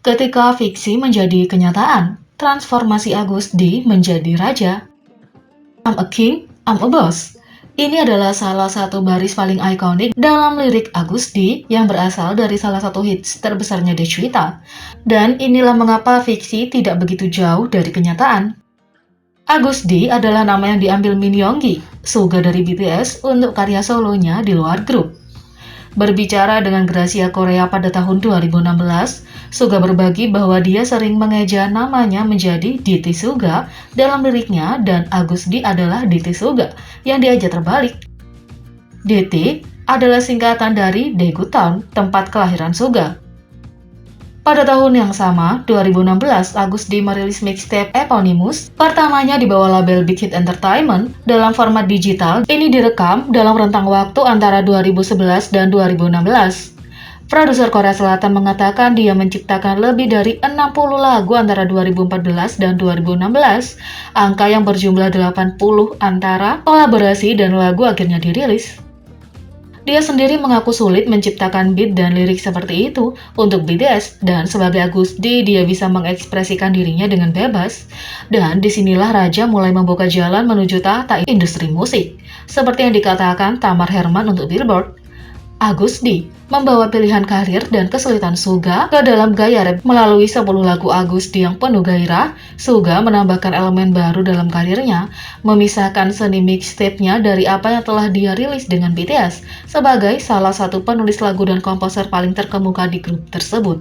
Ketika fiksi menjadi kenyataan, transformasi Agus D menjadi raja. I'm a king, I'm a boss. Ini adalah salah satu baris paling ikonik dalam lirik Agus D yang berasal dari salah satu hits terbesarnya Deswita. Dan inilah mengapa fiksi tidak begitu jauh dari kenyataan. Agus D adalah nama yang diambil Min Yoongi, Suga dari BTS, untuk karya solonya di luar grup. Berbicara dengan Gracia Korea pada tahun 2016, Suga berbagi bahwa dia sering mengeja namanya menjadi DT Suga dalam liriknya dan Agus D adalah DT Suga yang diaja terbalik. DT adalah singkatan dari Daegu Town, tempat kelahiran Suga. Pada tahun yang sama, 2016, Agus D merilis mixtape Eponymous, pertamanya di bawah label Big Hit Entertainment, dalam format digital. Ini direkam dalam rentang waktu antara 2011 dan 2016. Produser Korea Selatan mengatakan dia menciptakan lebih dari 60 lagu antara 2014 dan 2016, angka yang berjumlah 80 antara kolaborasi dan lagu akhirnya dirilis. Dia sendiri mengaku sulit menciptakan beat dan lirik seperti itu untuk BTS, dan sebagai Agus D, dia bisa mengekspresikan dirinya dengan bebas. Dan disinilah Raja mulai membuka jalan menuju tahta industri musik. Seperti yang dikatakan Tamar Herman untuk Billboard, Agus D membawa pilihan karir dan kesulitan Suga ke dalam gaya rap melalui 10 lagu Agus D yang penuh gairah. Suga menambahkan elemen baru dalam karirnya, memisahkan seni mixtape-nya dari apa yang telah dia rilis dengan BTS sebagai salah satu penulis lagu dan komposer paling terkemuka di grup tersebut.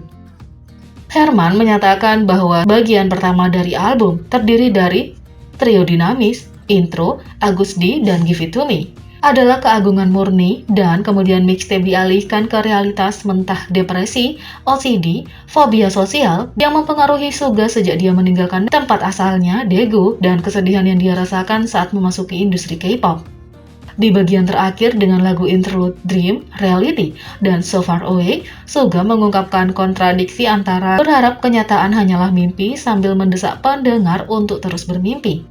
Herman menyatakan bahwa bagian pertama dari album terdiri dari trio dinamis, intro, Agus D, dan Give It To Me adalah keagungan murni, dan kemudian mixtape dialihkan ke realitas mentah depresi, OCD, fobia sosial yang mempengaruhi Suga sejak dia meninggalkan tempat asalnya, Daegu, dan kesedihan yang dia rasakan saat memasuki industri K-pop. Di bagian terakhir dengan lagu interlude Dream, Reality, dan So Far Away, Suga mengungkapkan kontradiksi antara berharap kenyataan hanyalah mimpi sambil mendesak pendengar untuk terus bermimpi.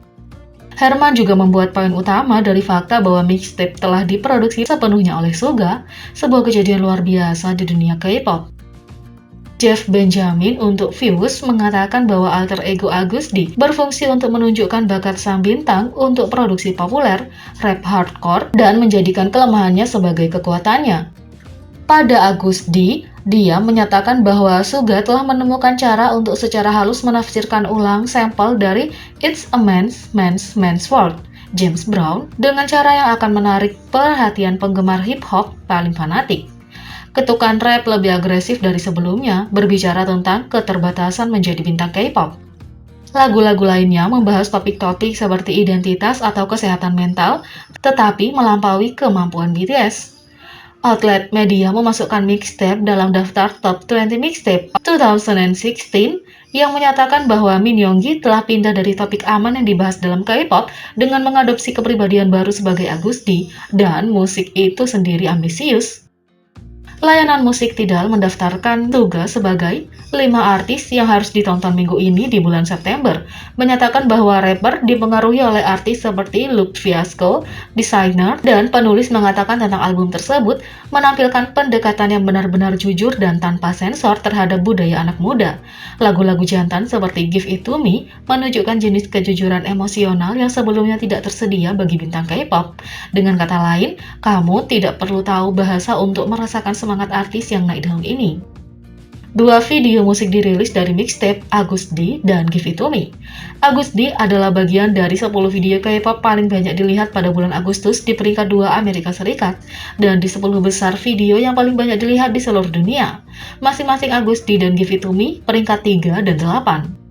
Herman juga membuat poin utama dari fakta bahwa mixtape telah diproduksi sepenuhnya oleh Suga, sebuah kejadian luar biasa di dunia K-pop. Jeff Benjamin untuk Fuse mengatakan bahwa alter ego Agus D berfungsi untuk menunjukkan bakat sang bintang untuk produksi populer, rap hardcore, dan menjadikan kelemahannya sebagai kekuatannya. Pada Agus D, dia menyatakan bahwa Suga telah menemukan cara untuk secara halus menafsirkan ulang sampel dari It's a Man's World, James Brown, dengan cara yang akan menarik perhatian penggemar hip-hop paling fanatik. Ketukan rap lebih agresif dari sebelumnya, berbicara tentang keterbatasan menjadi bintang K-pop. Lagu-lagu lainnya membahas topik-topik seperti identitas atau kesehatan mental, tetapi melampaui kemampuan BTS. Outlet media memasukkan mixtape dalam daftar Top 20 Mixtape 2016 yang menyatakan bahwa Min Yoongi telah pindah dari topik aman yang dibahas dalam K-pop dengan mengadopsi kepribadian baru sebagai Agus D, dan musik itu sendiri ambisius. Layanan musik Tidal mendaftarkan Suga sebagai 5 artis yang harus ditonton minggu ini di bulan September, menyatakan bahwa rapper dipengaruhi oleh artis seperti Luke Fiasco, desainer, dan penulis mengatakan tentang album tersebut menampilkan pendekatan yang benar-benar jujur dan tanpa sensor terhadap budaya anak muda. Lagu-lagu jantan seperti Give It To Me menunjukkan jenis kejujuran emosional yang sebelumnya tidak tersedia bagi bintang K-pop. Dengan kata lain, kamu tidak perlu tahu bahasa untuk merasakan semangat artis yang naik daun ini. 2 video musik dirilis dari mixtape Agus D dan Give It To Me. Agus D adalah bagian dari 10 video K-pop paling banyak dilihat pada bulan Agustus di peringkat 2 Amerika Serikat, dan di 10 besar video yang paling banyak dilihat di seluruh dunia. Masing-masing Agus D dan Give It To Me peringkat 3 dan 8.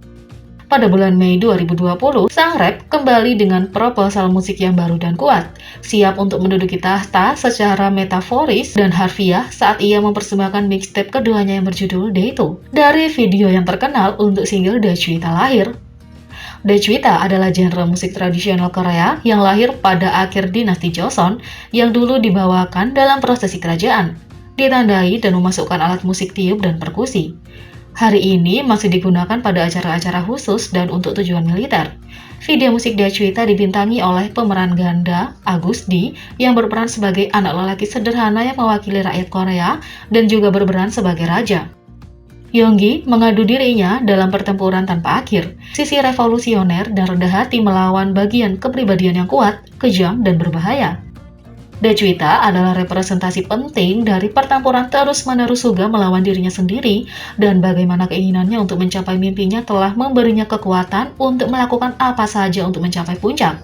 Pada bulan Mei 2020, sang rap kembali dengan proposal musik yang baru dan kuat, siap untuk menduduki tahta secara metaforis dan harfiah saat ia mempersembahkan mixtape keduanya yang berjudul Day 2 dari video yang terkenal untuk single Daechwita lahir. Daechwita adalah genre musik tradisional Korea yang lahir pada akhir dinasti Joseon yang dulu dibawakan dalam prosesi kerajaan, ditandai dan memasukkan alat musik tiup dan perkusi. Hari ini masih digunakan pada acara-acara khusus dan untuk tujuan militer. Video musik Daechwita dibintangi oleh pemeran ganda Agus D yang berperan sebagai anak lelaki sederhana yang mewakili rakyat Korea dan juga berperan sebagai raja. Yonggi mengadu dirinya dalam pertempuran tanpa akhir, sisi revolusioner dan rendah hati melawan bagian kepribadian yang kuat, kejam, dan berbahaya. Dejuita adalah representasi penting dari pertempuran terus-menerus Suga melawan dirinya sendiri dan bagaimana keinginannya untuk mencapai mimpinya telah memberinya kekuatan untuk melakukan apa saja untuk mencapai puncak.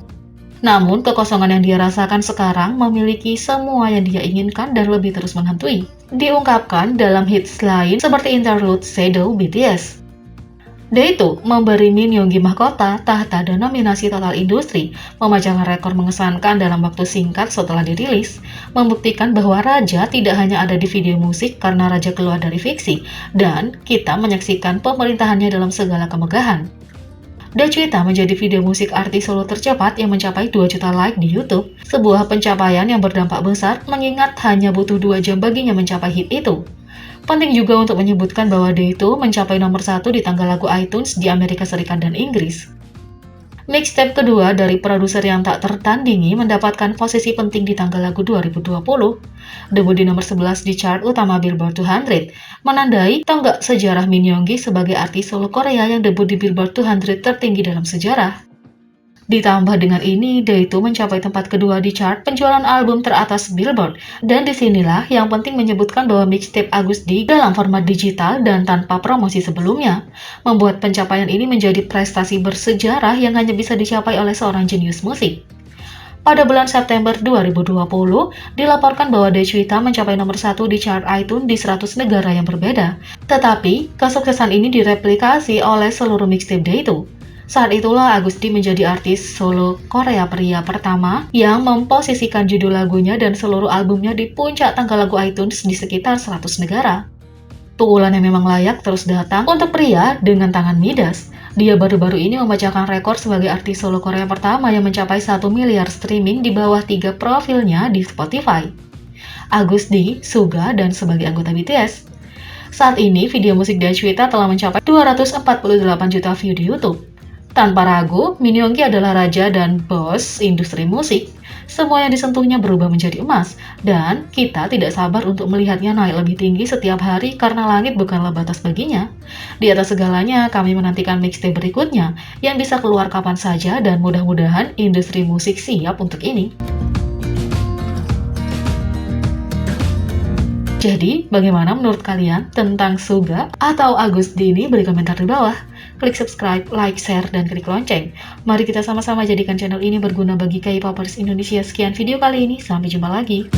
Namun, kekosongan yang dia rasakan sekarang memiliki semua yang dia inginkan dan lebih terus menghantui. Diungkapkan dalam hits lain seperti interlude Shadow BTS. Daito memberi Min Yoongi mahkota, tahta, dan nominasi total industri, memecahkan rekor mengesankan dalam waktu singkat setelah dirilis, membuktikan bahwa Raja tidak hanya ada di video musik karena Raja keluar dari fiksi, dan kita menyaksikan pemerintahannya dalam segala kemegahan. Daechwita menjadi video musik artis solo tercepat yang mencapai 2 juta like di YouTube, sebuah pencapaian yang berdampak besar mengingat hanya butuh 2 jam baginya mencapai hit itu. Penting juga untuk menyebutkan bahwa Daito mencapai nomor 1 di tangga lagu iTunes di Amerika Serikat dan Inggris. Mixtape kedua dari produser yang tak tertandingi mendapatkan posisi penting di tangga lagu 2020. Debut di nomor 11 di chart utama Billboard 200, menandai tonggak sejarah Min Yoongi sebagai artis solo Korea yang debut di Billboard 200 tertinggi dalam sejarah. Ditambah dengan ini, Daito mencapai tempat kedua di chart penjualan album teratas Billboard. Dan disinilah yang penting menyebutkan bahwa mixtape Agus D dalam format digital dan tanpa promosi sebelumnya, membuat pencapaian ini menjadi prestasi bersejarah yang hanya bisa dicapai oleh seorang jenius musik. Pada bulan September 2020, dilaporkan bahwa Daechwita mencapai nomor 1 di chart iTunes di 100 negara yang berbeda. Tetapi, kesuksesan ini direplikasi oleh seluruh mixtape Daito. Saat itulah Agus D menjadi artis solo Korea pria pertama yang memposisikan judul lagunya dan seluruh albumnya di puncak tangga lagu iTunes di sekitar 100 negara. Pukulan yang memang layak terus datang untuk pria dengan tangan midas. Dia baru-baru ini memecahkan rekor sebagai artis solo Korea pertama yang mencapai 1 miliar streaming di bawah 3 profilnya di Spotify. Agus D, Suga, dan sebagai anggota BTS. Saat ini, video musik Daechwita telah mencapai 248 juta view di YouTube. Tanpa ragu, Min Yoongi adalah raja dan bos industri musik. Semua yang disentuhnya berubah menjadi emas, dan kita tidak sabar untuk melihatnya naik lebih tinggi setiap hari karena langit bukanlah batas baginya. Di atas segalanya, kami menantikan mixtape berikutnya yang bisa keluar kapan saja dan mudah-mudahan industri musik siap untuk ini. Jadi, bagaimana menurut kalian tentang Suga atau Agus D ini? Beri komentar di bawah. Klik subscribe, like, share, dan klik lonceng. Mari kita sama-sama jadikan channel ini berguna bagi K-popers Indonesia. Sekian video kali ini, sampai jumpa lagi.